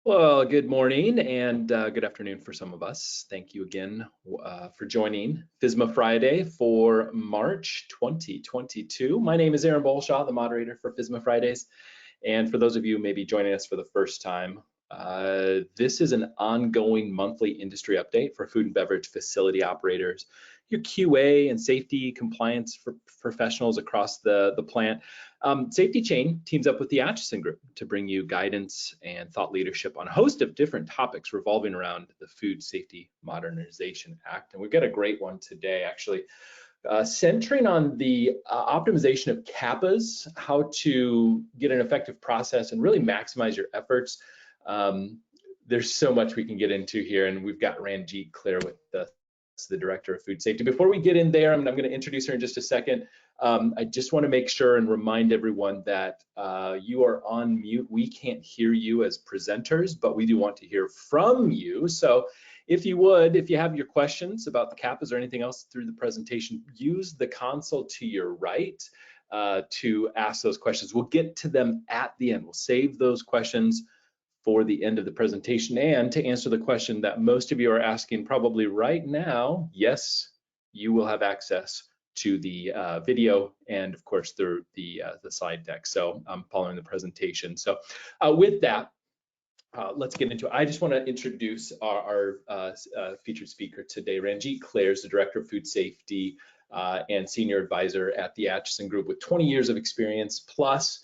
Well, good morning and good afternoon for some of us. Thank you again for joining FSMA Friday for March 2022. My name is Aaron Bolshaw, the moderator for FSMA Fridays. And for those of you maybe joining us for the first time, this is an ongoing monthly industry update for food and beverage facility operators, your QA and safety compliance for professionals across the plant. Safety Chain teams up with the Atchison Group to bring you guidance and thought leadership on a host of different topics revolving around the Food Safety Modernization Act. And we've got a great one today, actually, centering on the optimization of CAPAs, how to get an effective process and really maximize your efforts. There's so much we can get into here, and we've got Ranjit Clare with us, the Director of Food Safety. Before we get in there, I'm going to introduce her in just a second. I just want to make sure and remind everyone that you are on mute. We can't hear you as presenters, but we do want to hear from you. So if you have your questions about the CAPAs or anything else through the presentation, use the console to your right to ask those questions. We'll get to them at the end. We'll save those questions for the end of the presentation. And to answer the question that most of you are asking probably right now, yes, you will have access to the video and of course the slide deck. So I'm following the presentation. So with that, let's get into it. I just want to introduce our featured speaker today. Ranjit Clare is the Director of Food Safety and Senior Advisor at the Atchison Group with 20 years of experience plus.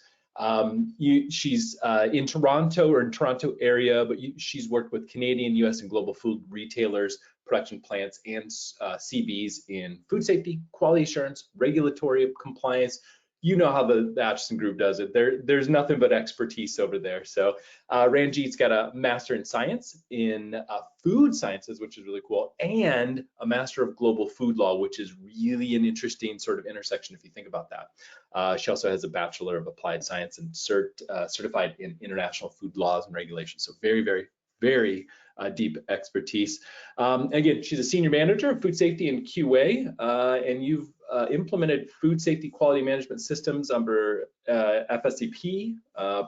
She's in Toronto or in Toronto area, but she's worked with Canadian, US, and global food retailers, production plants, and CBs in food safety, quality assurance, regulatory compliance. You know how the Atchison Group does it. There's nothing but expertise over there. So Ranjit's got a Master in Science in Food Sciences, which is really cool, and a Master of Global Food Law, which is really an interesting sort of intersection if you think about that. She also has a Bachelor of Applied Science and certified in International Food Laws and Regulations. So very, very, very deep expertise. Again, she's a Senior Manager of Food Safety and QA, and you've implemented food safety quality management systems under FSMA,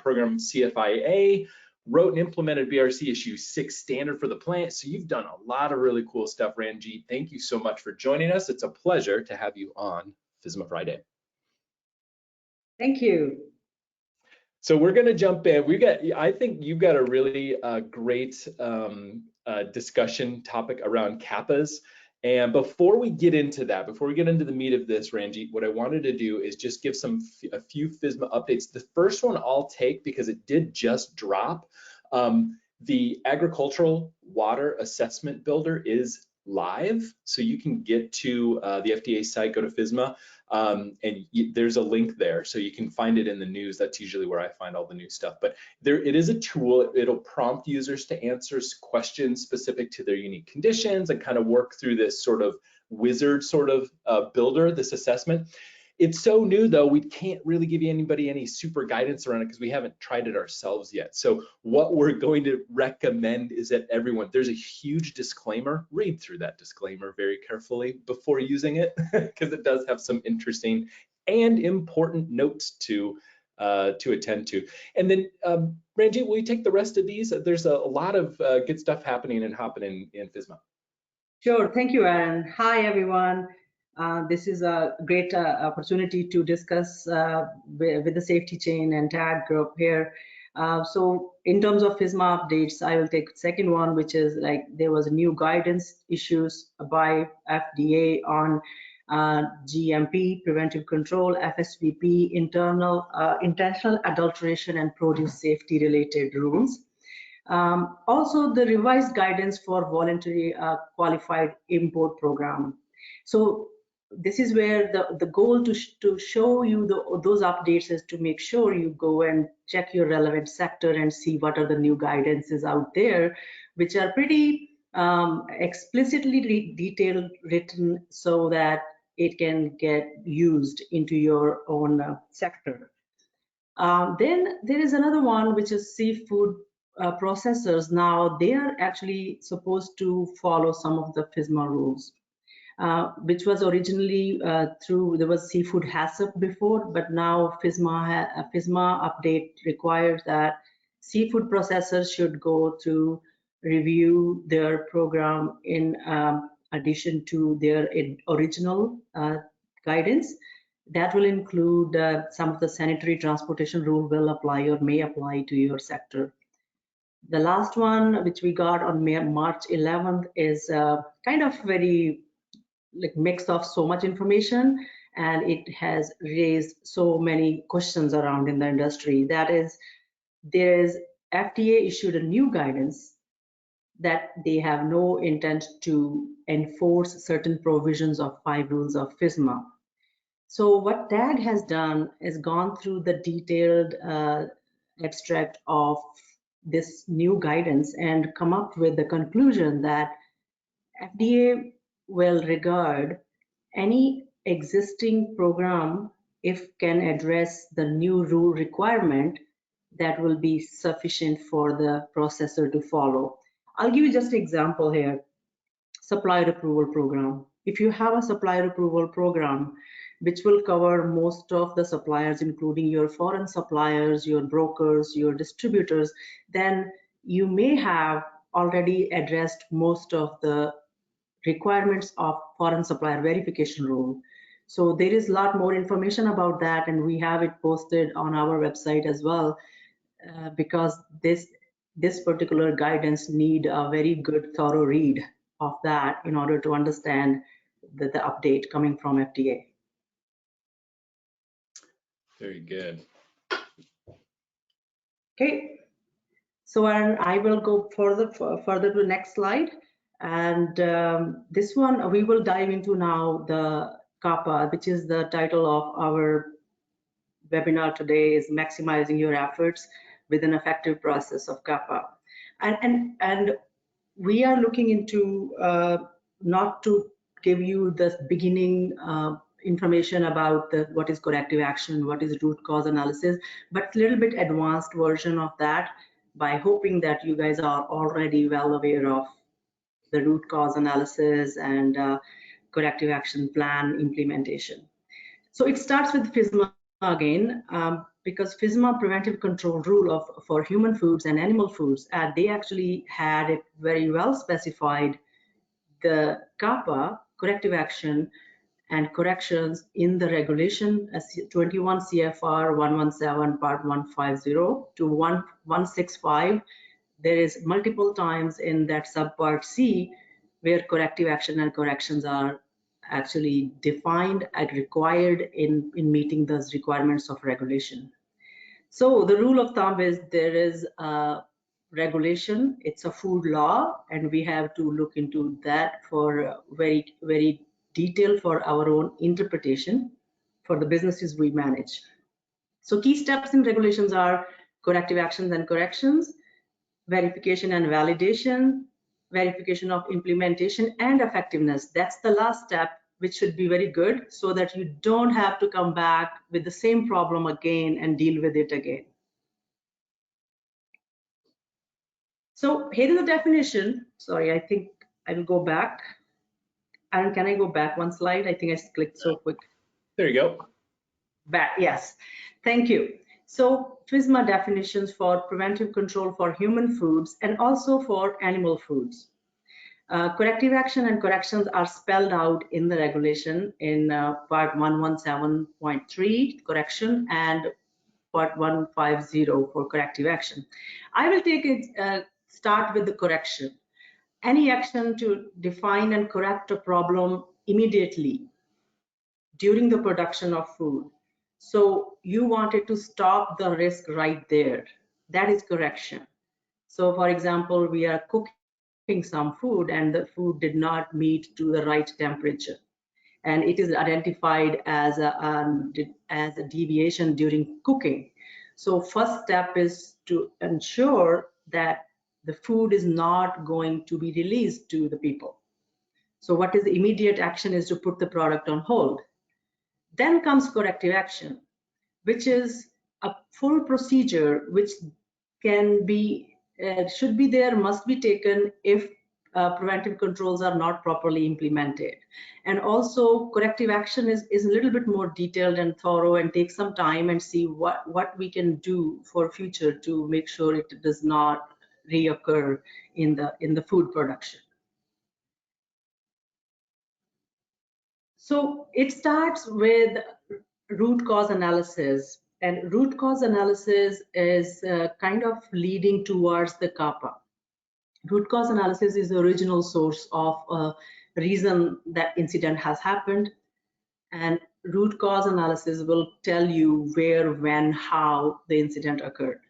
program CFIA, wrote and implemented BRC issue 6 standard for the plant. So you've done a lot of really cool stuff, Ranjit. Thank you so much for joining us. It's a pleasure to have you on FSMA Friday. Thank you. So we're going to jump in. I think you've got a really great discussion topic around CAPAs. And before we get into that, before we get into the meat of this, Ranjit, what I wanted to do is just give a few FSMA updates. The first one I'll take because it did just drop. The Agricultural Water Assessment Builder is live, so you can get to the FDA site, go to FSMA, and there's a link there, so you can find it in the news. That's usually where I find all the new stuff. But it is a tool. It'll prompt users to answer questions specific to their unique conditions and kind of work through this sort of wizard sort of builder, this assessment. It's so new though, we can't really give anybody any super guidance around it because we haven't tried it ourselves yet. So what we're going to recommend is that everyone, there's a huge disclaimer, read through that disclaimer very carefully before using it because it does have some interesting and important notes to attend to. And then Ranjit, will you take the rest of these? There's a lot of good stuff happening in FSMA. Sure, thank you, Aaron. Hi, everyone. This is a great opportunity to discuss with the Safety Chain and TAG group here. So in terms of FSMA updates, I will take the second one, which is like there was new guidance issues by FDA on GMP, preventive control, FSVP, intentional adulteration and produce safety related rules. Also the revised guidance for voluntary qualified import program. So this is where the goal to show you those updates is to make sure you go and check your relevant sector and see what are the new guidances out there, which are pretty explicitly detailed written so that it can get used into your own sector. Then there is another one, which is seafood processors. Now they are actually supposed to follow some of the FSMA rules. Which was originally there was seafood HACCP before, but now FSMA update requires that seafood processors should go through review their program in addition to their original guidance. That will include some of the sanitary transportation rule will apply or may apply to your sector. The last one, which we got on March 11th, is kind of very like mix of so much information, and it has raised so many questions around in the industry. That is, FDA issued a new guidance that they have no intent to enforce certain provisions of 5 rules of FSMA. So what TAG has done is gone through the detailed abstract of this new guidance and come up with the conclusion that FDA will regard any existing program if can address the new rule requirement that will be sufficient for the processor to follow. I'll give you just an example here. Supplier approval program. If you have a supplier approval program which will cover most of the suppliers, including your foreign suppliers, your brokers, your distributors, then you may have already addressed most of the requirements of foreign supplier verification rule. So there is a lot more information about that, and we have it posted on our website as well, because this particular guidance need a very good thorough read of that in order to understand the update coming from FDA. Very good. Okay, so I will go further to the next slide, and this one we will dive into now the CAPA, which is the title of our webinar today, is maximizing your efforts with an effective process of CAPA. And we are looking into not to give you the beginning information about what is corrective action, what is root cause analysis, but a little bit advanced version of that, by hoping that you guys are already well aware of the root cause analysis and corrective action plan implementation. So it starts with FSMA again, because FSMA preventive control rule for human foods and animal foods, they actually had it very well specified the CAPA, corrective action and corrections, in the regulation 21 CFR 117 part 150 to 165. There is multiple times in that subpart C where corrective action and corrections are actually defined and required in meeting those requirements of regulation. So the rule of thumb is there is a regulation, it's a food law, and we have to look into that for very, very detailed for our own interpretation for the businesses we manage. So key steps in regulations are corrective actions and corrections, verification and validation, verification of implementation and effectiveness. That's the last step, which should be very good so that you don't have to come back with the same problem again and deal with it again. So here is the definition. Sorry, I think I will go back. Aaron, can I go back one slide? I think I clicked so quick. There you go. Back, yes. Thank you. So FSMA definitions for preventive control for human foods and also for animal foods. Corrective action and corrections are spelled out in the regulation in part 117.3 correction and part 150 for corrective action. I will take it, start with the correction. Any action to define and correct a problem immediately during the production of food. So you wanted to stop the risk right there. That is correction. So for example, we are cooking some food and the food did not meet to the right temperature, and it is identified as a deviation during cooking. So first step is to ensure that the food is not going to be released to the people. So what is the immediate action is to put the product on hold. Then comes corrective action, which is a full procedure which can be, should be there, must be taken if preventive controls are not properly implemented. And also corrective action is a little bit more detailed and thorough, and take some time and see what we can do for future to make sure it does not reoccur in the food production. So it starts with root cause analysis, and root cause analysis is kind of leading towards the CAPA. Root cause analysis is the original source of a reason that incident has happened, and root cause analysis will tell you where, when, how the incident occurred.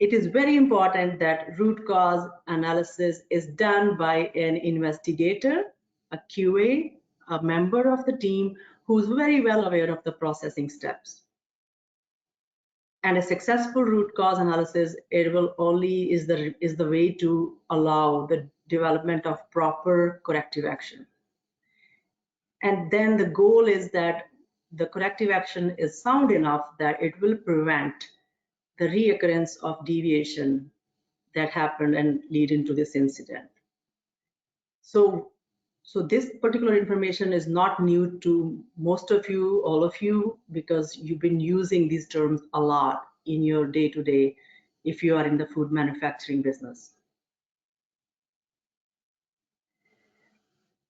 It is very important that root cause analysis is done by an investigator, a QA, a member of the team who's very well aware of the processing steps. And a successful root cause analysis, it will only is the way to allow the development of proper corrective action. And then the goal is that the corrective action is sound enough that it will prevent the reoccurrence of deviation that happened and lead into this incident. So this particular information is not new to most of you, all of you, because you've been using these terms a lot in your day-to-day if you are in the food manufacturing business.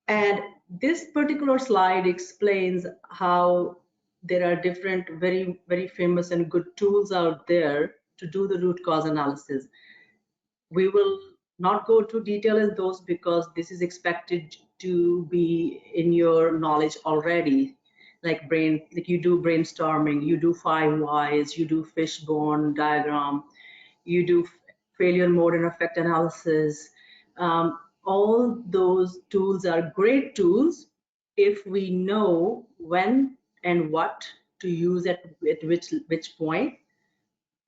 And this particular slide explains how there are different very, very famous and good tools out there to do the root cause analysis. We will not go to detail in those because this is expected to be in your knowledge already. Like you do brainstorming, you do 5 whys, you do fishbone diagram, you do failure mode and effect analysis. All those tools are great tools if we know when and what to use at which point.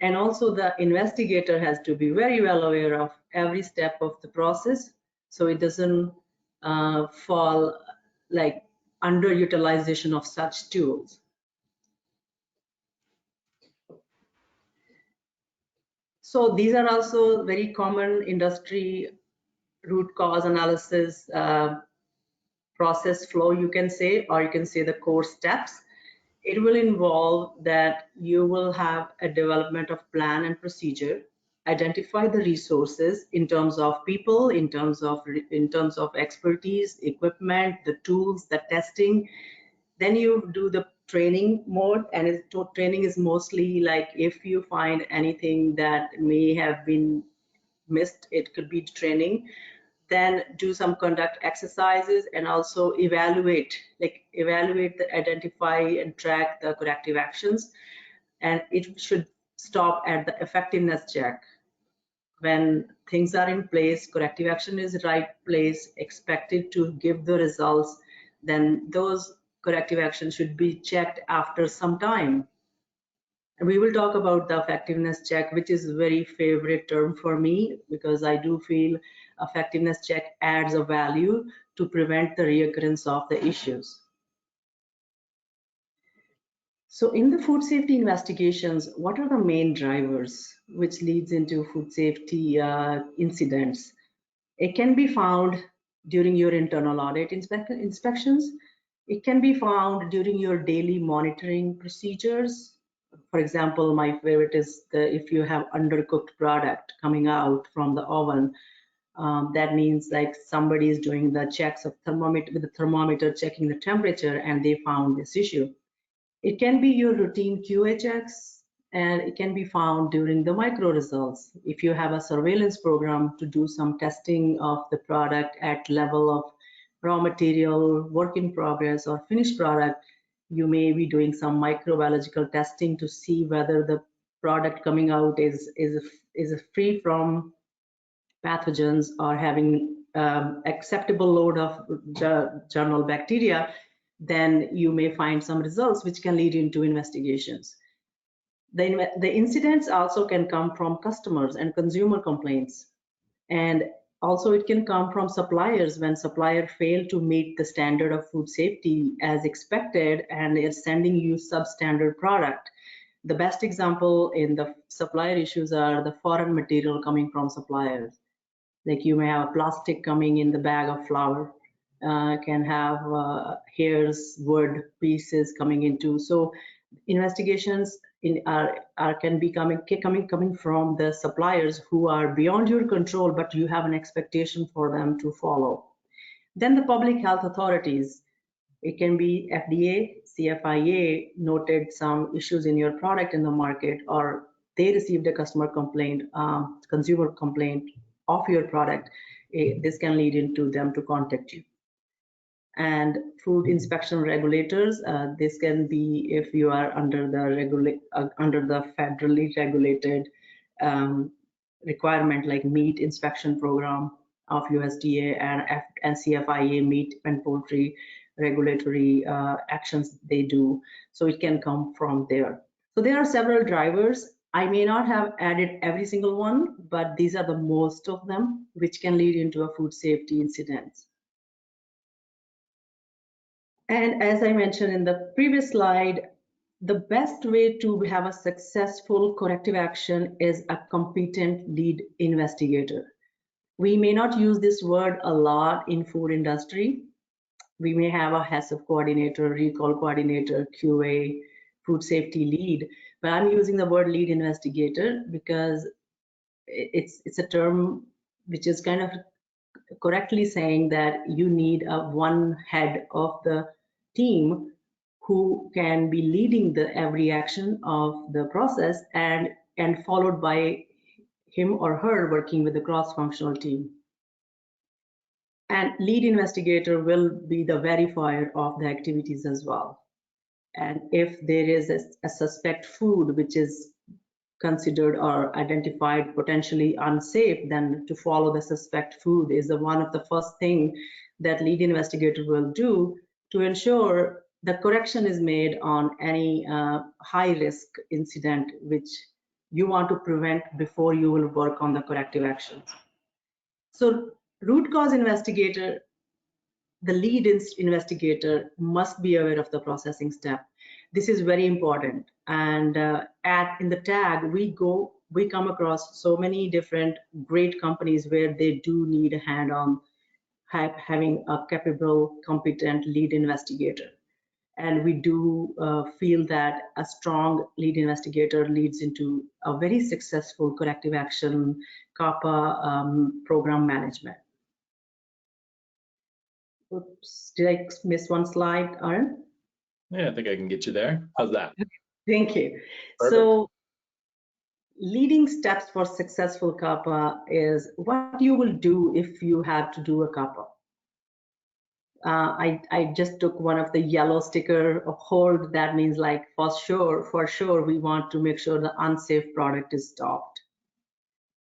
And also the investigator has to be very well aware of every step of the process so it doesn't fall like underutilization of such tools. So these are also very common industry root cause analysis process flow, you can say, or you can say the core steps. It will involve that you will have a development of plan and procedure, identify the resources in terms of people, in terms of expertise, equipment, the tools, the testing. Then you do the training mode, and training is mostly like if you find anything that may have been missed, it could be training. Then do some conduct exercises and also evaluate, identify and track the corrective actions. And it should stop at the effectiveness check. When things are in place, corrective action is right place, expected to give the results, then those corrective actions should be checked after some time. And we will talk about the effectiveness check, which is a very favorite term for me because I do feel effectiveness check adds a value to prevent the reoccurrence of the issues. So in the food safety investigations, what are the main drivers which leads into food safety incidents? It can be found during your internal audit inspections. It can be found during your daily monitoring procedures. For example, my favorite is if you have undercooked product coming out from the oven, that means like somebody is doing the checks of thermometer with the thermometer checking the temperature and they found this issue. It can be your routine QA checks, and it can be found during the micro results. If you have a surveillance program to do some testing of the product at level of raw material, work in progress, or finished product, you may be doing some microbiological testing to see whether the product coming out is free from pathogens or having acceptable load of germinal bacteria. Then you may find some results which can lead into investigations. The incidents also can come from customers and consumer complaints, and also it can come from suppliers when supplier fail to meet the standard of food safety as expected and is sending you substandard product. The best example in the supplier issues are the foreign material coming from suppliers. Like you may have a plastic coming in the bag of flour, can have hairs, wood pieces coming into. So investigations can be coming from the suppliers who are beyond your control, but you have an expectation for them to follow. Then the public health authorities. It can be FDA, CFIA noted some issues in your product in the market, or they received a customer complaint, consumer complaint of your product. This can lead into them to contact you. And food inspection regulators, this can be if you are under the federally regulated requirement like meat inspection program of USDA and CFIA meat and poultry regulatory actions they do. So it can come from there. So there are several drivers. I may not have added every single one, but these are the most of them which can lead into a food safety incident. And as I mentioned in the previous slide, the best way to have a successful corrective action is a competent lead investigator. We may not use this word a lot in food industry. We may have a HACCP coordinator, recall coordinator, QA, food safety lead, but I'm using the word lead investigator because it's a term which is kind of correctly saying that you need a one head of the team who can be leading the every action of the process and followed by him or her working with the cross-functional team. And lead investigator will be the verifier of the activities as well. And if there is a suspect food which is considered or identified potentially unsafe, then to follow the suspect food is one of the first thing that lead investigator will do to ensure the correction is made on any high risk incident which you want to prevent before you will work on the corrective actions. So root cause investigator, the lead investigator must be aware of the processing step. This is very important. And in the tag, we come across so many different great companies where they do need a hand on having a capable, competent lead investigator. And we do feel that a strong lead investigator leads into a very successful corrective action CAPA program management. Oops, did I miss one slide, Aaron? Yeah, I think I can get you there. How's that? Thank you. Perfect. So leading steps for successful CAPA is what you will do if you have to do a CAPA. I just took one of the yellow sticker of hold. That means like for sure, we want to make sure the unsafe product is stopped.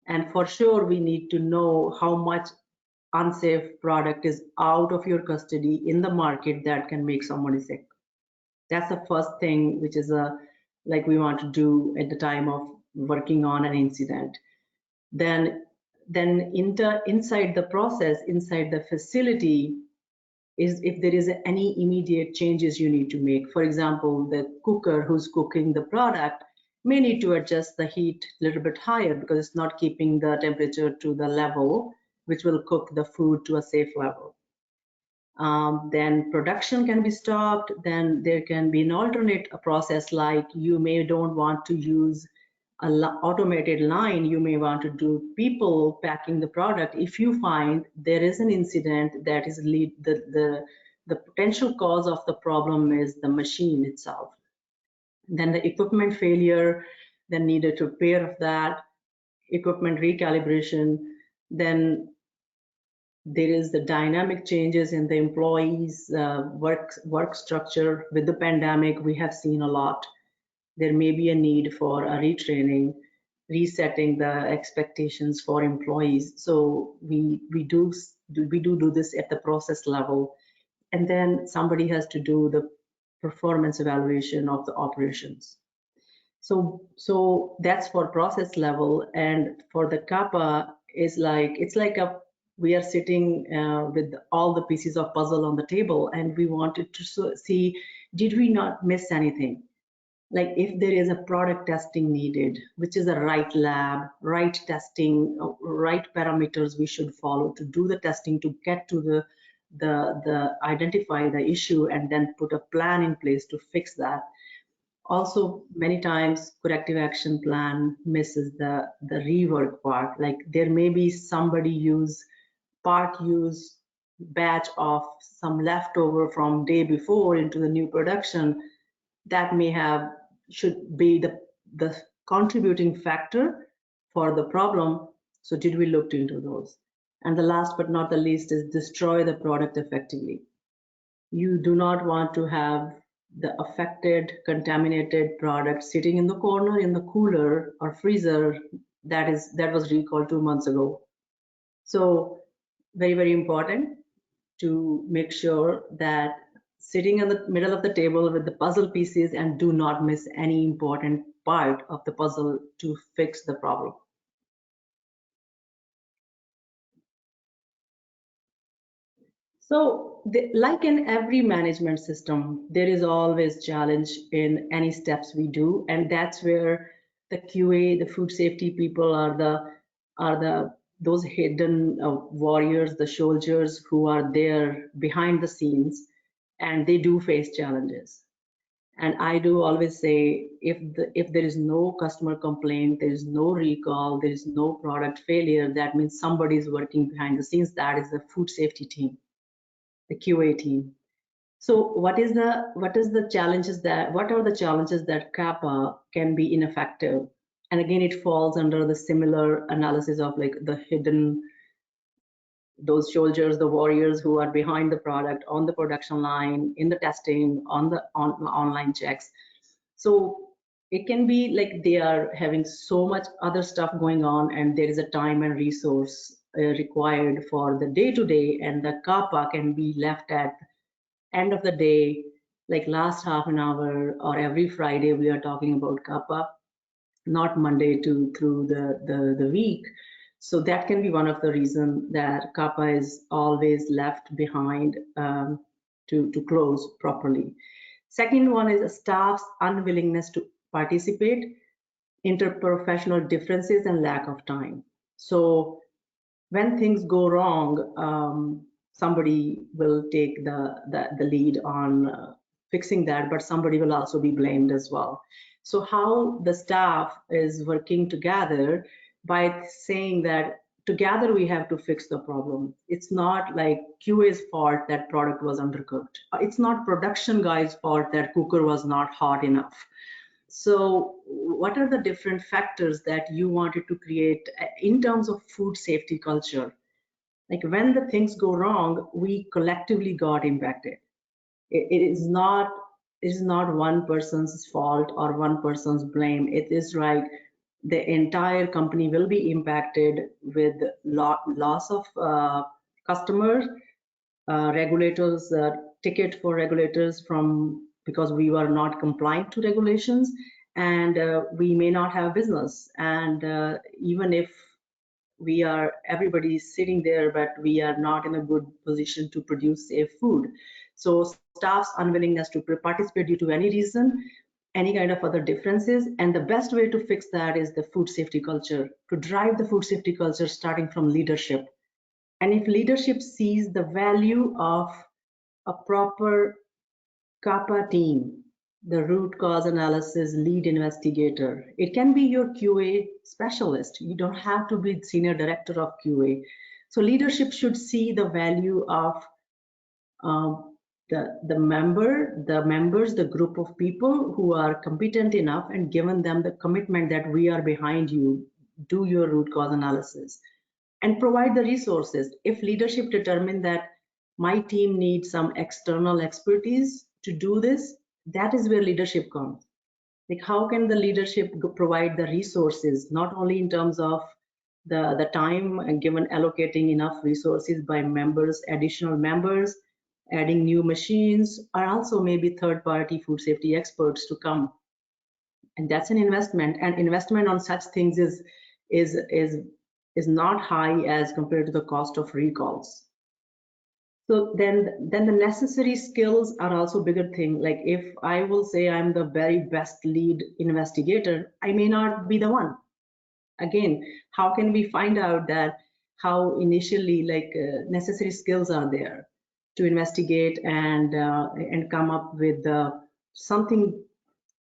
And for sure, we need to know how much unsafe product is out of your custody in the market that can make somebody sick. That's the first thing, which is like we want to do at the time of working on an incident. Then inside the process, inside the facility, is if there is any immediate changes you need to make. For example, the cooker who's cooking the product may need to adjust the heat a little bit higher because it's not keeping the temperature to the level which will cook the food to a safe level. Then production can be stopped. Then there can be an alternate process, like you may don't want to use an automated line. You may want to do people packing the product. If you find there is an incident that is the potential cause of the problem is the machine itself. Then the equipment failure, then needed repair of that, equipment recalibration. Then there is the dynamic changes in the employees' work structure. With the pandemic, we have seen a lot. There may be a need for a retraining, resetting the expectations for employees. So we do this at the process level, and then somebody has to do the performance evaluation of the operations. So that's for process level, and for the CAPA is like we are sitting with all the pieces of puzzle on the table, and we wanted to see, did we not miss anything? Like if there is a product testing needed, which is the right lab, right testing, right parameters we should follow to do the testing to get to the identify the issue and then put a plan in place to fix that. Also, many times corrective action plan misses the rework part. Like there may be somebody part use batch of some leftover from day before into the new production that may have should be the contributing factor for the problem. So did we look into those? And the last but not the least is destroy the product effectively. You do not want to have the affected, contaminated product sitting in the corner in the cooler or freezer that was recalled 2 months ago. So very, very important to make sure that sitting in the middle of the table with the puzzle pieces and do not miss any important part of the puzzle to fix the problem. So like in every management system, there is always challenge in any steps we do, and that's where the QA, the food safety people are those hidden warriors, the soldiers who are there behind the scenes, and they do face challenges. And I do always say, if there is no customer complaint, there is no recall, there is no product failure, that means somebody is working behind the scenes. That is the food safety team, the QA team. So what are the challenges that CAPA can be ineffective? And again, it falls under the similar analysis of like the hidden, those soldiers, the warriors who are behind the product on the production line, in the testing, on the online checks. So it can be like they are having so much other stuff going on, and there is a time and resource required for the day-to-day, and the CAPA can be left at end of the day, like last half an hour or every Friday we are talking about CAPA, not Monday through the week. So that can be one of the reasons that CAPA is always left behind to close properly. Second one is a staff's unwillingness to participate, interprofessional differences, and lack of time. So when things go wrong, somebody will take the lead on fixing that, but somebody will also be blamed as well. So how the staff is working together by saying that together we have to fix the problem. It's not like QA's fault that product was undercooked. It's not production guy's fault that cooker was not hot enough. So what are the different factors that you wanted to create in terms of food safety culture? Like when the things go wrong, we collectively got impacted. It is not one person's fault or one person's blame. It is like the entire company will be impacted with loss of customers, regulators, ticket for regulators from because we were not compliant to regulations, and we may not have business. And even if everybody is sitting there, but we are not in a good position to produce safe food. So staff's unwillingness to participate due to any reason, any kind of other differences, and the best way to fix that is the food safety culture, to drive the food safety culture starting from leadership. And if leadership sees the value of a proper CAPA team, the root cause analysis lead investigator, it can be your QA specialist. You don't have to be senior director of QA. So leadership should see the value of the members, the group of people who are competent enough, and given them the commitment that we are behind you, do your root cause analysis and provide the resources. If leadership determine that my team needs some external expertise to do this, that is where leadership comes. Like how can the leadership provide the resources, not only in terms of the time and given allocating enough resources by members, additional members, adding new machines, or also maybe third-party food safety experts to come. And that's an investment, and investment on such things is not high as compared to the cost of recalls. So then the necessary skills are also a bigger thing. Like if I will say I'm the very best lead investigator, I may not be the one. Again, how can we find out that how initially necessary skills are there to investigate and come up with something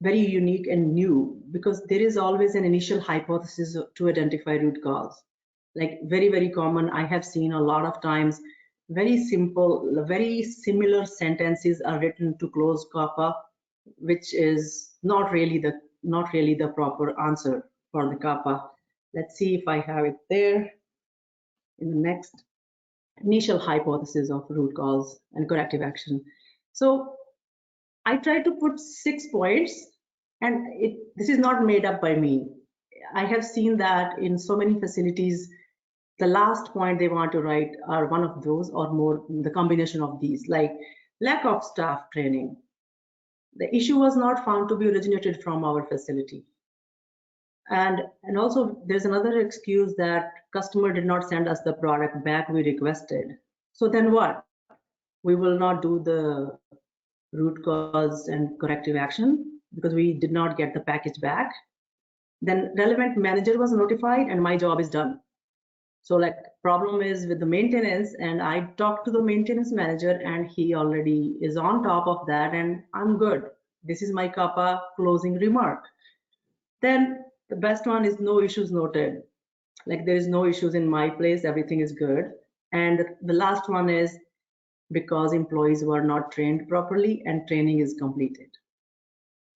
very unique and new, because there is always an initial hypothesis to identify root cause. Like very common, I have seen a lot of times very simple, very similar sentences are written to close CAPA, which is not really the proper answer for the CAPA. Let's see if I have it there in the next. Initial hypothesis of root cause and corrective action. So I try to put 6 points, and this is not made up by me. I have seen that in so many facilities, the last point they want to write are one of those or more, the combination of these, like lack of staff training. The issue was not found to be originated from our facility. And also there's another excuse that customer did not send us the product back we requested. So then what? We will not do the root cause and corrective action because we did not get the package back. Then relevant manager was notified and my job is done. So like problem is with the maintenance, and I talked to the maintenance manager and he already is on top of that and I'm good. This is my CAPA closing remark. Then the best one is no issues noted. Like there is no issues in my place, everything is good. And the last one is because employees were not trained properly and training is completed.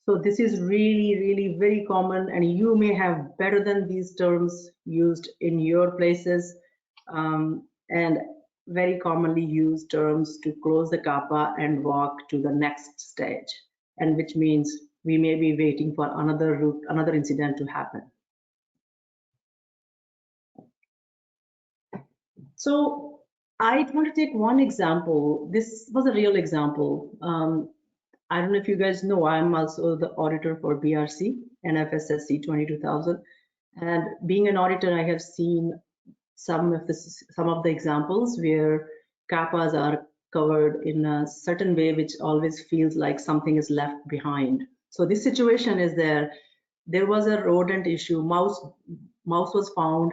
So this is really very common, and you may have better than these terms used in your places, and very commonly used terms to close the CAPA and walk to the next stage, and which means we may be waiting for another incident to happen. So I want to take one example. This was a real example. I don't know if you guys know, I'm also the auditor for BRC and FSSC 22000. And being an auditor, I have seen some of the examples where CAPAs are covered in a certain way, which always feels like something is left behind. So this situation is there was a rodent issue, mouse was found,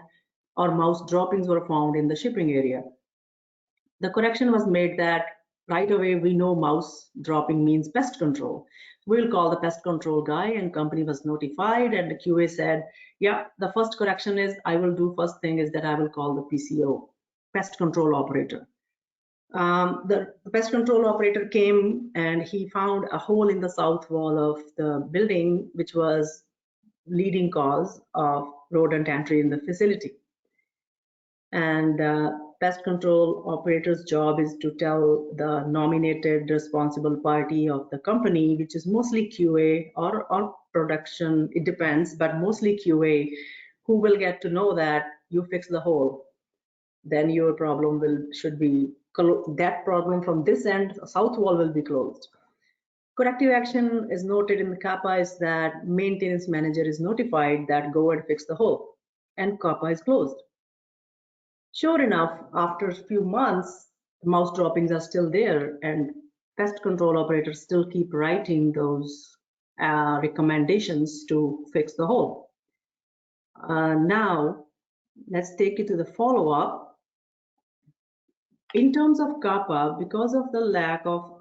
or mouse droppings were found in the shipping area. The correction was made that right away we know mouse dropping means pest control. We'll call the pest control guy, and company was notified, and the QA said, yeah, the first correction is first thing is that I will call the PCO, pest control operator. The pest control operator came and he found a hole in the south wall of the building, which was leading cause of rodent entry in the facility. And pest control operator's job is to tell the nominated responsible party of the company, which is mostly QA or production, it depends, but mostly QA, who will get to know that you fix the hole. Then your problem should be that problem from this end, south wall will be closed. Corrective action is noted in the CAPA is that maintenance manager is notified that go and fix the hole, and CAPA is closed. Sure enough, after a few months, the mouse droppings are still there, and pest control operators still keep writing those recommendations to fix the hole. Now, let's take it to the follow-up. In terms of CAPA, because of the lack of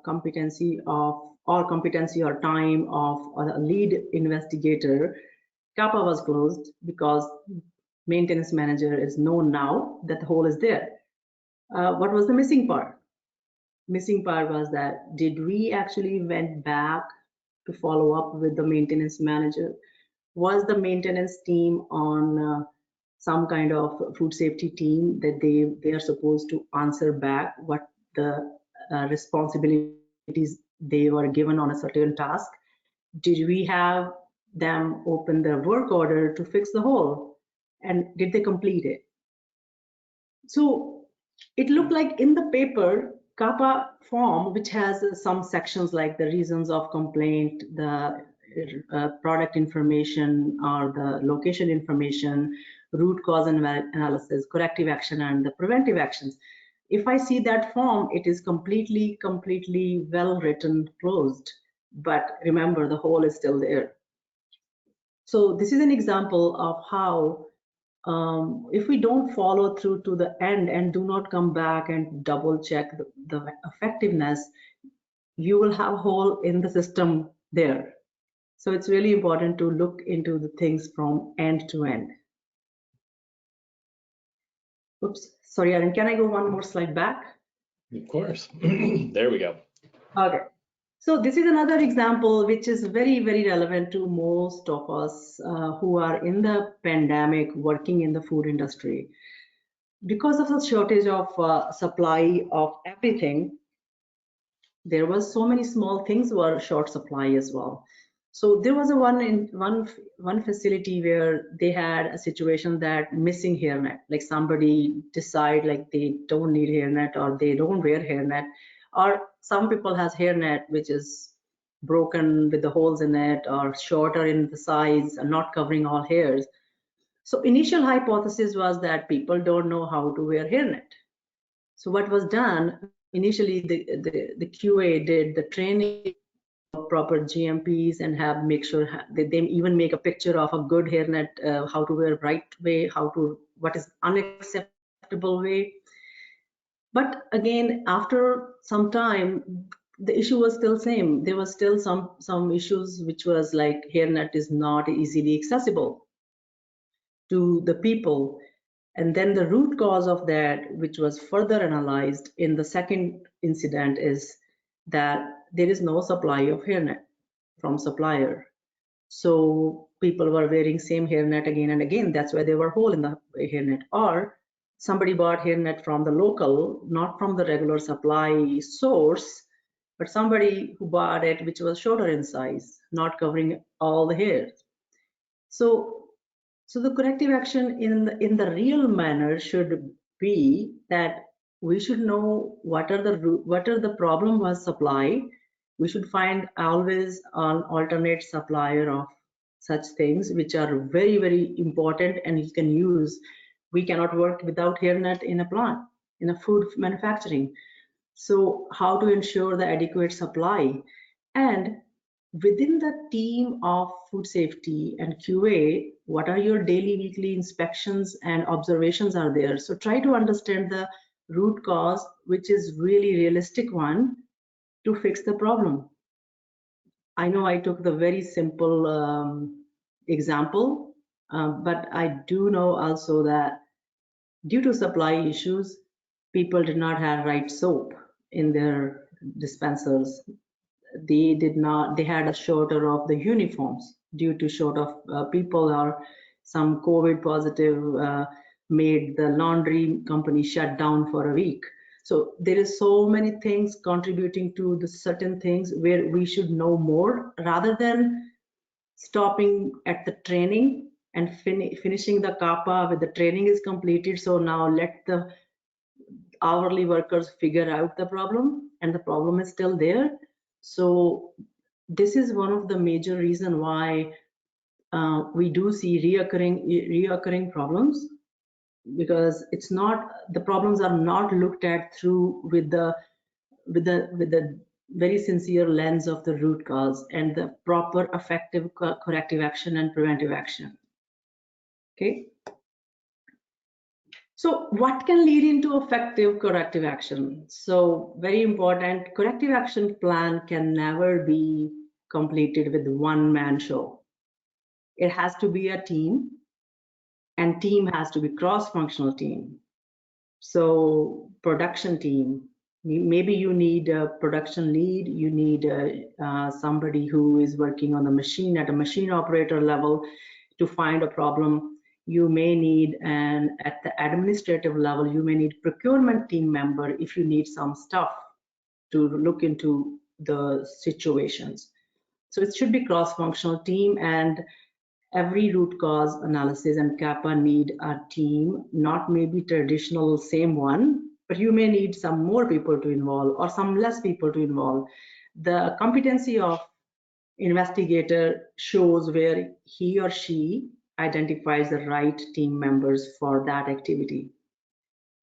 competency or time of a lead investigator, CAPA was closed because maintenance manager is known now that the hole is there. What was the missing part? Missing part was that did we actually went back to follow up with the maintenance manager? Was the maintenance team on some kind of food safety team that they are supposed to answer back what the responsibilities they were given on a certain task? Did we have them open their work order to fix the hole? And did they complete it? So it looked like in the paper, CAPA form, which has some sections like the reasons of complaint, the product information or the location information, root cause analysis, corrective action, and the preventive actions. if I see that form, it is completely well written, closed, but remember the hole is still there. So this is an example of how if we don't follow through to the end and do not come back and double check the effectiveness, you will have a hole in the system there. So it's really important to look into the things from end to end. Oops, sorry, Aaron, can I go one more slide back? Of course. There we go. Okay. So this is another example which is very relevant to most of us who are in the pandemic working in the food industry. Because of the shortage of supply of everything, there was so many small things were short supply as well. So there was a one facility where they had a situation that missing hairnet, like somebody decide like they don't need hairnet or they don't wear hairnet, or some people has hairnet which is broken with the holes in it or shorter in the size and not covering all hairs. So initial hypothesis was that people don't know how to wear hairnet. So what was done initially, the QA did the training of proper GMPs and have make sure that they even make a picture of a good hairnet, how to wear right way, what is unacceptable way. But again, after some time, the issue was still same. There was still some issues which was like hairnet is not easily accessible to the people. And then the root cause of that, which was further analyzed in the second incident, is that there is no supply of hairnet from supplier. So people were wearing same hairnet again and again. That's why there were hole in the hairnet. Or somebody bought hairnet from the local, not from the regular supply source, but somebody who bought it which was shorter in size, not covering all the hairs. So the corrective action in the real manner should be that we should know what are the problem was supply. We should find always an alternate supplier of such things which are very important and you can use. We cannot work without hairnet in a plant, in a food manufacturing. So how to ensure the adequate supply, and within the team of food safety and QA, what are your daily, weekly inspections and observations are there? So try to understand the root cause, which is really realistic one to fix the problem. I know I took the very simple example, but I do know also that due to supply issues, people did not have right soap in their dispensers. They had a shorter of the uniforms due to short of people, or some COVID positive made the laundry company shut down for a week. So there is so many things contributing to the certain things where we should know more rather than stopping at the training and finishing the CAPA with the training is completed. So now let the hourly workers figure out the problem, and the problem is still there. So this is one of the major reason why we do see reoccurring problems, because it's not, the problems are not looked at through with the very sincere lens of the root cause and the proper effective corrective action and preventive action. Okay. So what can lead into effective corrective action? So very important, corrective action plan can never be completed with one man show. It has to be a team, and team has to be cross-functional team. So production team, maybe you need a production lead, you need somebody who is working on the machine at a machine operator level to find a problem. You may need, and at the administrative level, you may need procurement team member if you need some stuff to look into the situations. So it should be cross-functional team, and every root cause analysis and CAPA need a team, not maybe traditional same one, but you may need some more people to involve or some less people to involve. The competency of investigator shows where he or she identifies the right team members for that activity.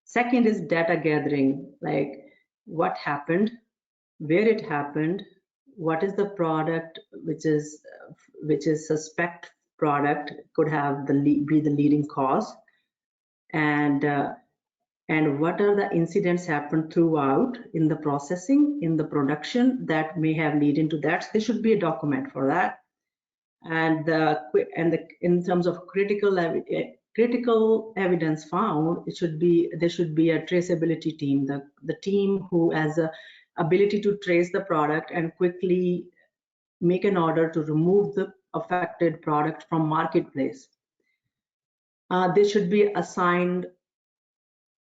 Second is data gathering, like what happened, where it happened, what is the product which is suspect product could have be the leading cause, and what are the incidents happened throughout in the processing, in the production that may have lead into that. So there should be a document for that. And in terms of critical evidence found, there should be a traceability team, the team who has a ability to trace the product and quickly make an order to remove the affected product from marketplace. There should be assigned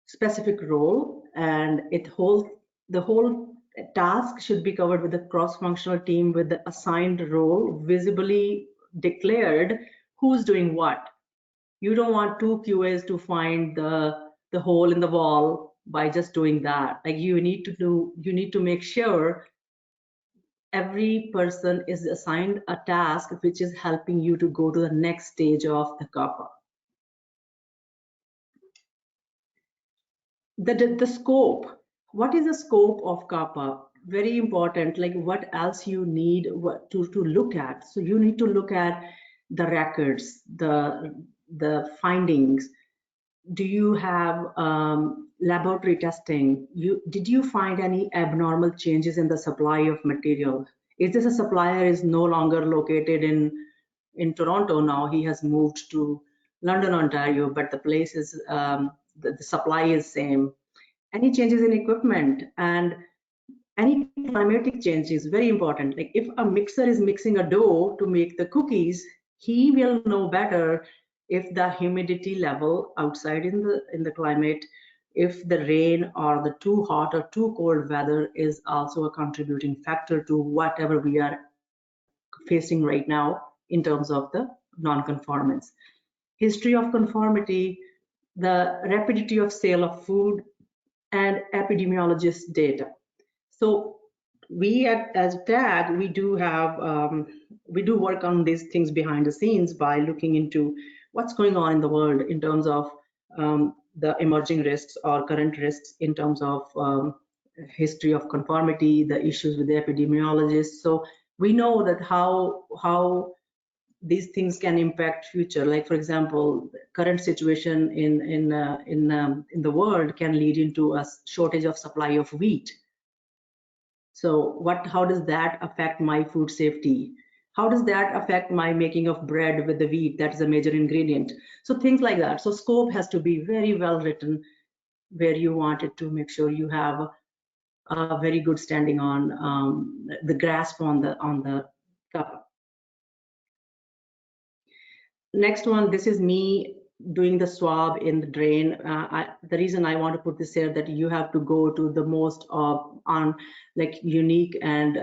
specific role, and the whole task should be covered with a cross-functional team with the assigned role visibly declared who's doing what. You don't want two QAs to find the hole in the wall by just doing that. Like you need to make sure every person is assigned a task which is helping you to go to the next stage of the CAPA. The scope. What is the scope of CAPA? Very important. Like what else you need to look at. So you need to look at the records, the findings. Do you have laboratory testing? Did you find any abnormal changes in the supply of material? Is this a supplier is no longer located in Toronto now? He has moved to London, Ontario, but the place is the supply is same. Any changes in equipment and any climatic changes, very important. Like if a mixer is mixing a dough to make the cookies, he will know better if the humidity level outside in the climate, if the rain or the too hot or too cold weather is also a contributing factor to whatever we are facing right now in terms of the non-conformance. History of conformity, the rapidity of sale of food, and epidemiologist data. So we as TAG, we do work on these things behind the scenes by looking into what's going on in the world in terms of the emerging risks or current risks in terms of history of conformity, the issues with the epidemiologists. So we know that how these things can impact future. Like for example, current situation in the world can lead into a shortage of supply of wheat. So how does that affect my food safety? How does that affect my making of bread with the wheat? That is a major ingredient. So things like that. So scope has to be very well written where you want it to make sure you have a very good standing on the grasp on the CAPA. Next one, this is me doing the swab in the drain. The reason I want to put this here that you have to go to the most like unique and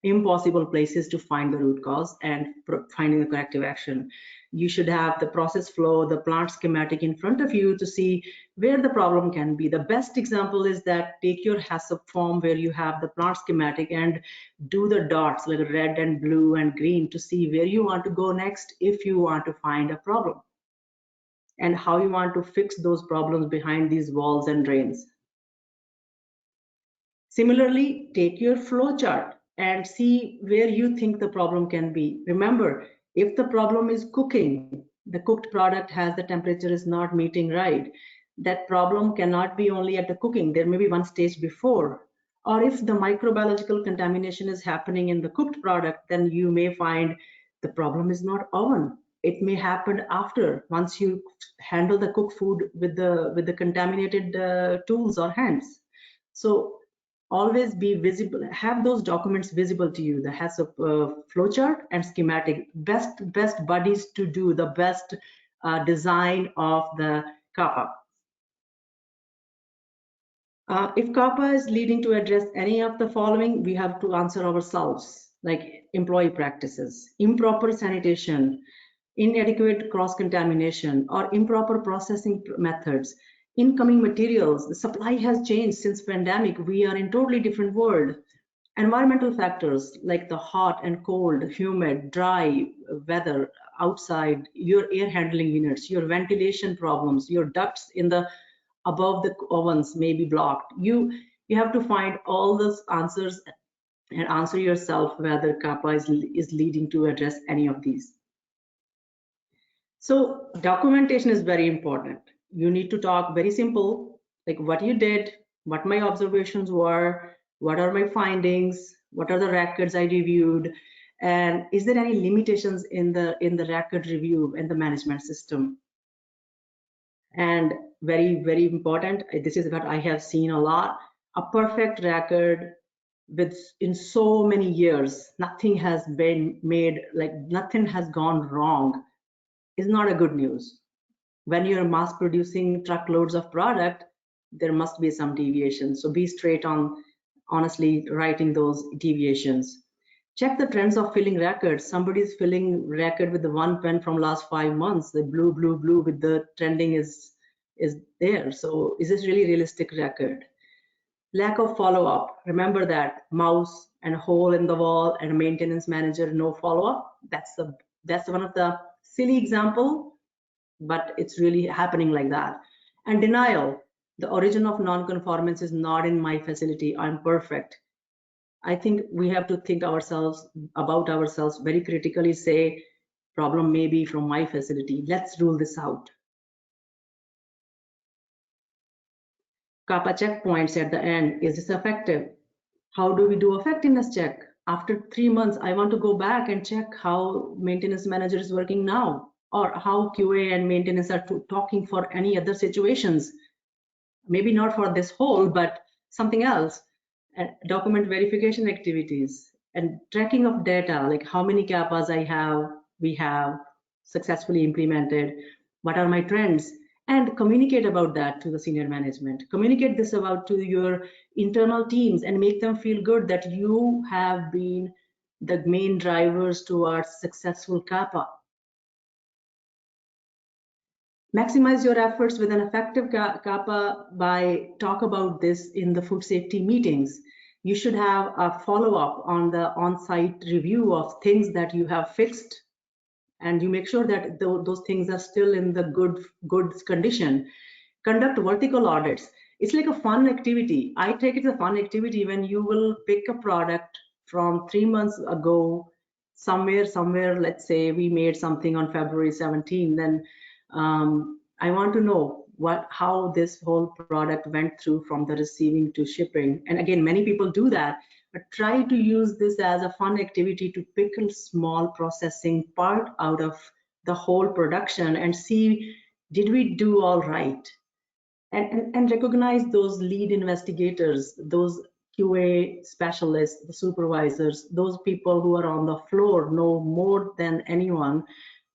impossible places to find the root cause and finding the corrective action. You should have the process flow, the plant schematic in front of you to see where the problem can be. The best example is that take your HACCP form where you have the plant schematic and do the dots like red and blue and green to see where you want to go next if you want to find a problem and how you want to fix those problems behind these walls and drains. Similarly, take your flow chart and see where you think the problem can be. Remember, if the problem is cooking, the cooked product has the temperature is not meeting right, that problem cannot be only at the cooking. There may be one stage before. Or if the microbiological contamination is happening in the cooked product, then you may find the problem is not oven. It may happen after, once you handle the cooked food with the contaminated tools or hands. So always be visible, have those documents visible to you, the HACCP flowchart and schematic, best buddies to do the best design of the CAPA. If CAPA is leading to address any of the following, we have to answer ourselves, like employee practices, improper sanitation, inadequate cross-contamination, or improper processing methods, incoming materials. The supply has changed since pandemic. We are in totally different world. Environmental factors like the hot and cold, humid, dry weather outside, your air handling units, your ventilation problems, your ducts in the above the ones may be blocked. You have to find all those answers and answer yourself whether CAPA is leading to address any of these. So documentation is very important. You need to talk very simple, like what you did, what my observations were, what are my findings, what are the records I reviewed, and is there any limitations in the record review and the management system. And very, very important, this is what I have seen a lot, a perfect record with in so many years, nothing has been made, like nothing has gone wrong, is not a good news. When you're mass producing truckloads of product, there must be some deviations. So be straight on honestly writing those deviations. Check the trends of filling records. Somebody's filling record with the one pen from last 5 months, the blue with the trending is there. So is this really realistic record? Lack of follow-up. Remember that mouse and a hole in the wall and a maintenance manager, no follow-up. That's one of the silly example, but it's really happening like that. And denial. The origin of non-conformance is not in my facility. I'm perfect. I think we have to think about ourselves very critically, say, problem may be from my facility. Let's rule this out. CAPA checkpoints at the end. Is this effective? How do we do effectiveness check? After 3 months, I want to go back and check how maintenance manager is working now, or how QA and maintenance are talking for any other situations. Maybe not for this whole, but something else. And document verification activities and tracking of data, like how many CAPAs we have successfully implemented, what are my trends, and communicate about that to the senior management. Communicate this about to your internal teams and make them feel good that you have been the main drivers towards successful CAPA. Maximize your efforts with an effective CAPA by talk about this in the food safety meetings. You should have a follow-up on the on-site review of things that you have fixed, and you make sure that those things are still in the good condition. Conduct vertical audits. It's like a fun activity. I take it as a fun activity when you will pick a product from 3 months ago, somewhere, let's say we made something on February 17, then I want to know how this whole product went through from the receiving to shipping. And again, many people do that, but try to use this as a fun activity to pick a small processing part out of the whole production and see, did we do all right? And recognize those lead investigators, those QA specialists, the supervisors, those people who are on the floor know more than anyone,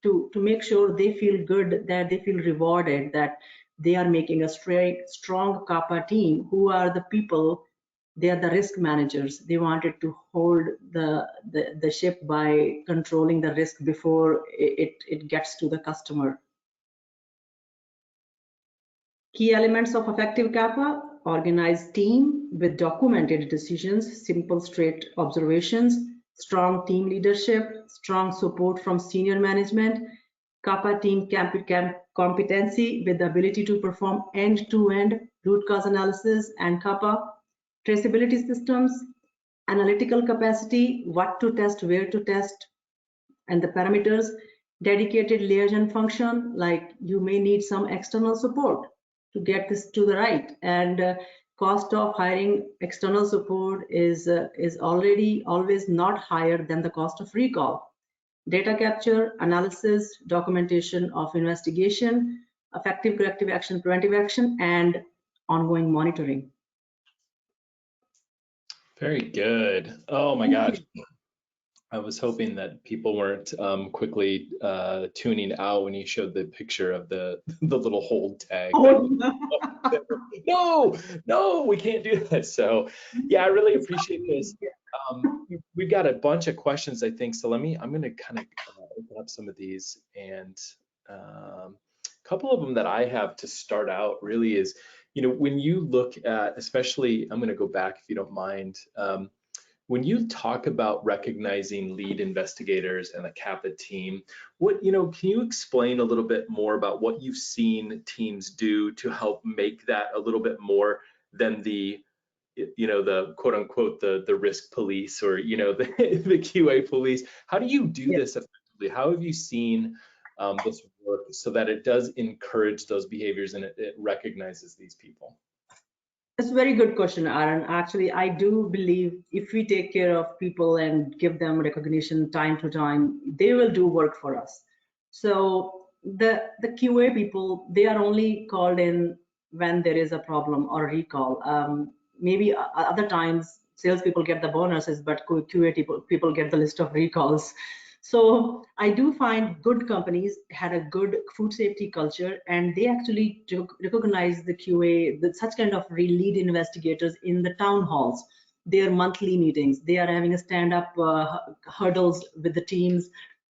to make sure they feel good, that they feel rewarded, that they are making a strong CAPA team. Who are the people? They are the risk managers. They wanted to hold the ship by controlling the risk before it gets to the customer. Key elements of effective CAPA: organized team with documented decisions, simple straight observations, strong team leadership, strong support from senior management, CAPA team competency with the ability to perform end-to-end root cause analysis and CAPA, traceability systems, analytical capacity, what to test, where to test, and the parameters, dedicated liaison function, like you may need some external support to get this to the right, and cost of hiring external support is already always not higher than the cost of recall. Data capture, analysis, documentation of investigation, effective corrective action, preventive action, and ongoing monitoring. Very good. Oh my gosh. I was hoping that people weren't quickly tuning out when you showed the picture of the little hold tag. Oh, no, we can't do that. So yeah, I really appreciate this. We've got a bunch of questions, I think. So I'm going to kind of open up some of these, and a couple of them that I have to start out really is, when you look at, especially, I'm going to go back if you don't mind. When you talk about recognizing lead investigators and the CAPA team, can you explain a little bit more about what you've seen teams do to help make that a little bit more than the quote unquote the risk police, or the QA police? How do you do this effectively? How have you seen this work so that it does encourage those behaviors and it recognizes these people? That's a very good question, Aaron. Actually, I do believe if we take care of people and give them recognition time to time, they will do work for us. So the QA people, they are only called in when there is a problem or a recall. Maybe other times salespeople get the bonuses, but QA people get the list of recalls. So I do find good companies had a good food safety culture, and they actually recognize the QA, such kind of lead investigators in the town halls, their monthly meetings. They are having a stand-up hurdles with the teams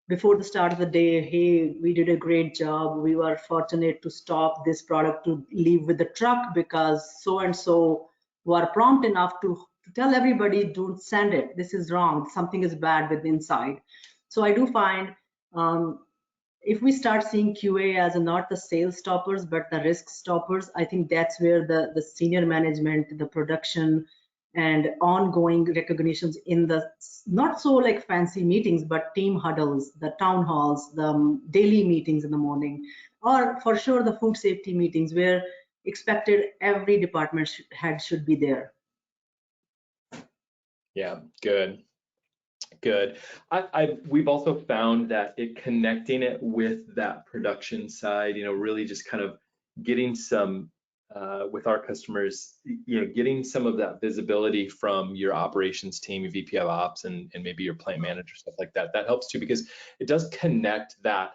before the start of the day. Hey, we did a great job. We were fortunate to stop this product to leave with the truck because so and so were prompt enough to tell everybody, don't send it. This is wrong. Something is bad with the inside. So I do find if we start seeing QA as not the sales stoppers, but the risk stoppers, I think that's where the senior management, the production, and ongoing recognitions in the not so like fancy meetings, but team huddles, the town halls, the daily meetings in the morning, or for sure the food safety meetings where expected every department head should be there. Yeah, good. Good. We've also found that connecting it with that production side, really just kind of getting some with our customers, getting some of that visibility from your operations team, your VP of Ops, and maybe your plant manager, stuff like that. That helps too, because it does connect that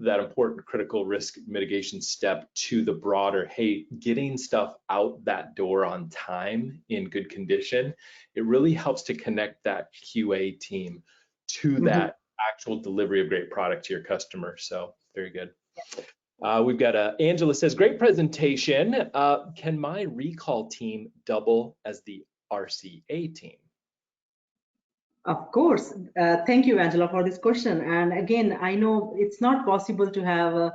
that important critical risk mitigation step to the broader, hey, getting stuff out that door on time in good condition. It really helps to connect that QA team to that actual delivery of great product to your customer. So very good. We've got Angela says, great presentation. Can my recall team double as the RCA team? Of course. Thank you, Angela, for this question. And again, I know it's not possible to have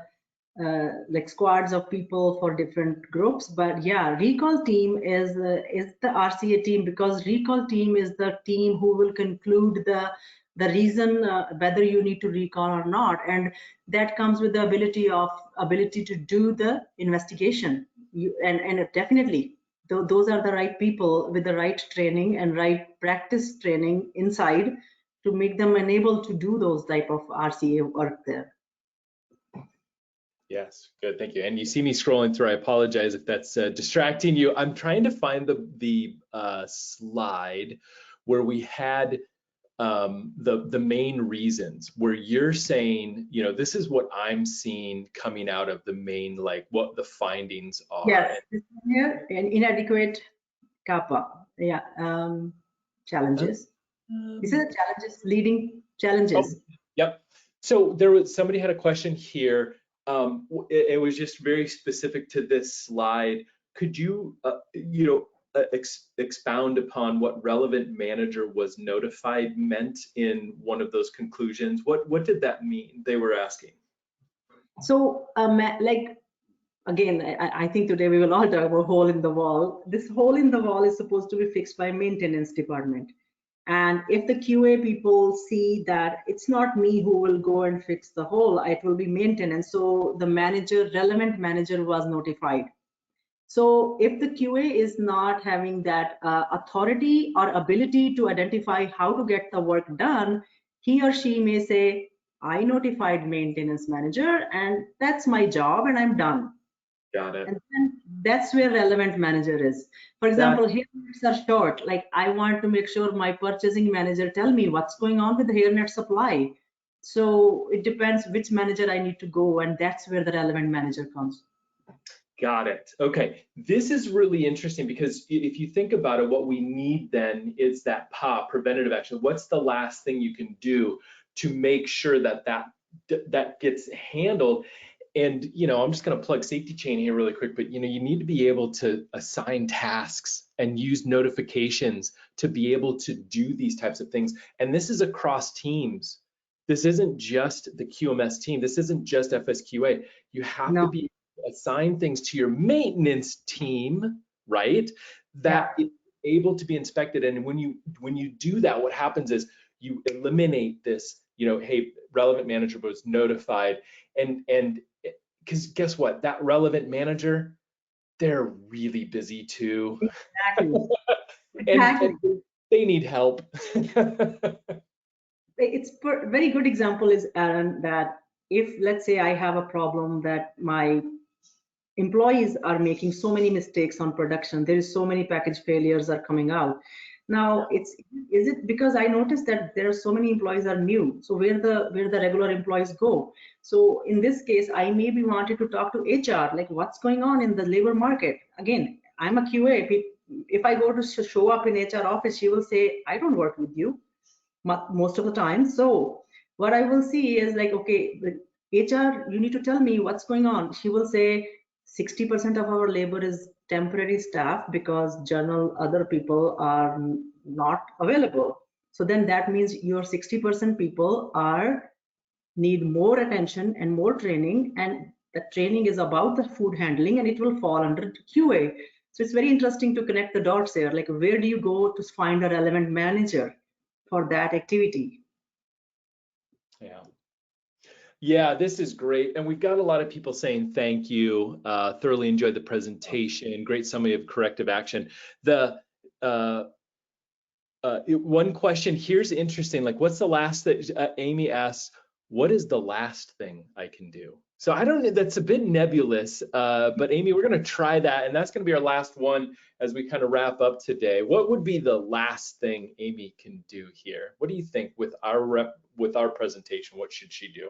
like squads of people for different groups, but yeah, recall team is the RCA team, because recall team is the team who will conclude the reason whether you need to recall or not, and that comes with the ability to do the investigation. And definitely those are the right people with the right training and right practice training inside to make them enable to do those type of RCA work there. Yes, good, thank you. And you see me scrolling through. I apologize if that's distracting you. I'm trying to find the slide where we had the main reasons, where you're saying, this is what I'm seeing coming out of the main, like what the findings are. Yes, here an inadequate CAPA. Yeah, challenges. These are the challenges, leading challenges. Oh, yep. So somebody had a question here. It was just very specific to this slide. Could you, expound upon what relevant manager was notified meant in one of those conclusions? What did that mean? They were asking. So, like, again, I think today we will all talk about hole in the wall. This hole in the wall is supposed to be fixed by maintenance department. And if the QA people see that it's not me who will go and fix the hole, it will be maintenance. So the relevant manager was notified. So if the QA is not having that authority or ability to identify how to get the work done, he or she may say, I notified maintenance manager and that's my job and I'm done. Got it. And then that's where relevant manager is. For example, hairnets are short. Like, I want to make sure my purchasing manager tell me what's going on with the hairnet supply. So it depends which manager I need to go, and that's where the relevant manager comes. Got it. Okay, this is really interesting, because if you think about it, what we need then is that PA, preventative action. What's the last thing you can do to make sure that that gets handled? And I'm just going to plug safety chain here really quick, but you need to be able to assign tasks and use notifications to be able to do these types of things. And this is across teams. This isn't just the QMS team. This isn't just FSQA. You have to No. be assign things to your maintenance team, right? That Yeah. is able to be inspected. And when you do that, what happens is you eliminate this, hey, relevant manager was notified, and because guess what? That relevant manager, they're really busy too. Exactly. and Exactly. they need help. It's very good example is, Aaron, that if let's say I have a problem that my employees are making so many mistakes on production, there is so many package failures are coming out. Now is it because I noticed that there are so many employees are new, so where the regular employees go? So in this case I maybe wanted to talk to HR, like what's going on in the labor market. Again, I'm a QA. If I go to show up in HR office, she will say I don't work with you most of the time. So what I will see is like, okay, the HR, you need to tell me what's going on. She will say 60% of our labor is temporary staff because general other people are not available. So then that means your 60% people are need more attention and more training, and the training is about the food handling and it will fall under QA. So it's very interesting to connect the dots here. Like, where do you go to find a relevant manager for that activity? Yeah, this is great. And we've got a lot of people saying thank you. Thoroughly enjoyed the presentation. Great summary of corrective action. The one question here's interesting. Like, what's the last that Amy asks? What is the last thing I can do? So I don't know. That's a bit nebulous. But Amy, we're going to try that, and that's going to be our last one as we kind of wrap up today. What would be the last thing Amy can do here? What do you think with our presentation? What should she do?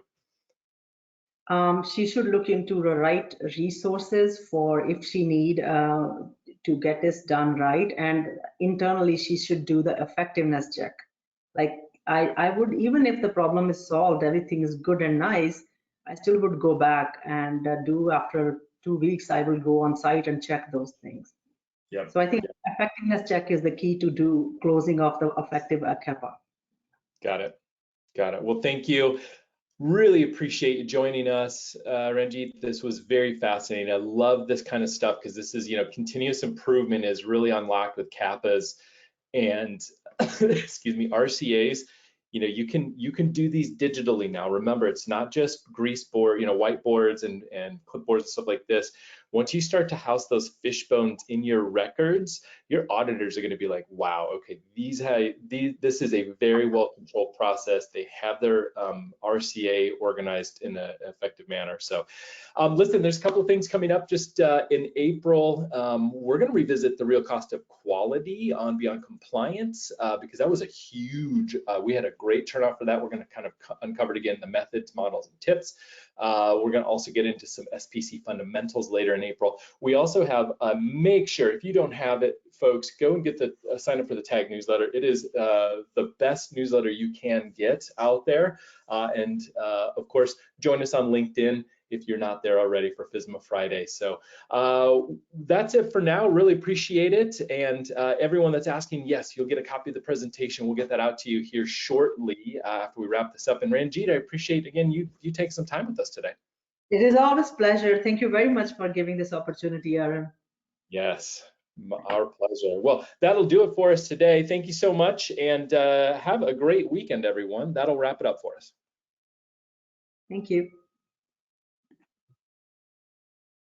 She should look into the right resources for if she need to get this done right, and internally she should do the effectiveness check. Like, I would, even if the problem is solved, everything is good and nice, I still would go back and do after 2 weeks, I will go on site and check those things. Yep. So I think effectiveness check is the key to do closing of the effective CAPA. Got it. Got it. Well, thank you. Really appreciate you joining us, Ranjit. This was very fascinating. I love this kind of stuff because this is, continuous improvement is really unlocked with CAPAs and excuse me, RCAs. You can do these digitally now. Remember, it's not just grease board, whiteboards and clipboards and stuff like this. Once you start to house those fish bones in your records, your auditors are going to be like, wow, okay, this is a very well controlled process. They have their RCA organized in an effective manner. So listen, there's a couple of things coming up just in April. We're going to revisit the real cost of quality on Beyond Compliance because that was a huge, we had a great turnout for that. We're going to kind of uncover it again, the methods, models, and tips. We're going to also get into some SPC fundamentals later in April. We also have, make sure, if you don't have it, folks, go and get the sign up for the TAG newsletter. It is the best newsletter you can get out there. And of course, join us on LinkedIn if you're not there already for FSMA Friday. So that's it for now. Really appreciate it. And everyone that's asking, yes, you'll get a copy of the presentation. We'll get that out to you here shortly after we wrap this up. And Ranjit, I appreciate, again, you take some time with us today. It is always a pleasure. Thank you very much for giving this opportunity, Aaron. Yes, our pleasure. Well, that'll do it for us today. Thank you so much, and have a great weekend, everyone. That'll wrap it up for us. Thank you.